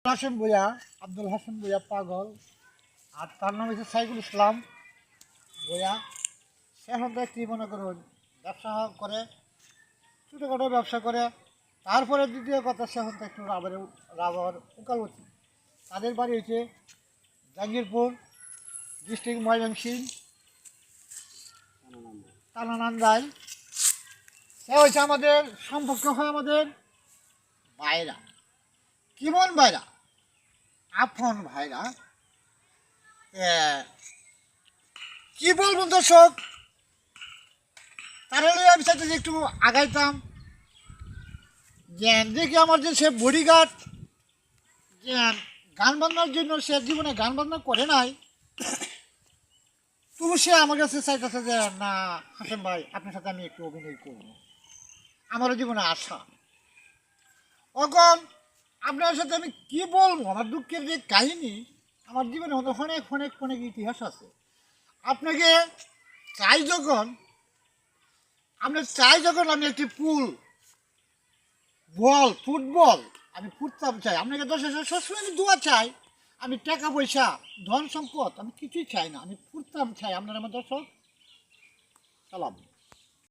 হাসান ভূঁইয়া, আব্দুল হাসান ভূঁইয়া পাগল, আর তার নাম হচ্ছে সাইফুল ইসলাম ভূঁইয়া। সে এখন কি মনে করুন, ব্যবসা করে, ছোটোখাটো ব্যবসা করে। তারপরে দ্বিতীয় কথা, সে এখন একটু রাবার উকালতি। তাদের বাড়ি হচ্ছে জাঙ্গিরপুর, ডিস্ট্রিক্ট ময়মনসিংহ, তানানান্দায়। সে হচ্ছে আমাদের সম্পর্ক হয় আমাদের ভাইরা, কেমন ভাইরা, আপন ভাইরা। কি বলবো দর্শক, তার হলে আমি চাইতে যে একটু আগাইতাম, যে দেখি আমার যে সে বডিগার্ড, যে গান বাজনার জন্য সে জীবনে গান বাজনা করে নাই, তবু সে আমার কাছে চাইতেছে যে না হাসান ভাই, আপনার সাথে আমি একটু অভিনয় করবো, আমারও জীবনে আশা। এখন আপনার সাথে আমি কি বলবো, আমার দুঃখের যে কাহিনী, আমার জীবনে অনেক অনেক অনেক ইতিহাস আছে। আপনাকে চাই যখন, আমি একটি ফুটবল আমি ফুটতাম চাই, আপনাকে 10,000 সবসময় আমি দোয়া চাই। আমি টাকা পয়সা, ধন সম্পদ আমি কিছুই চাই না, আমি ফুটতাম চাই। আপনার আমার দর্শক সালাম।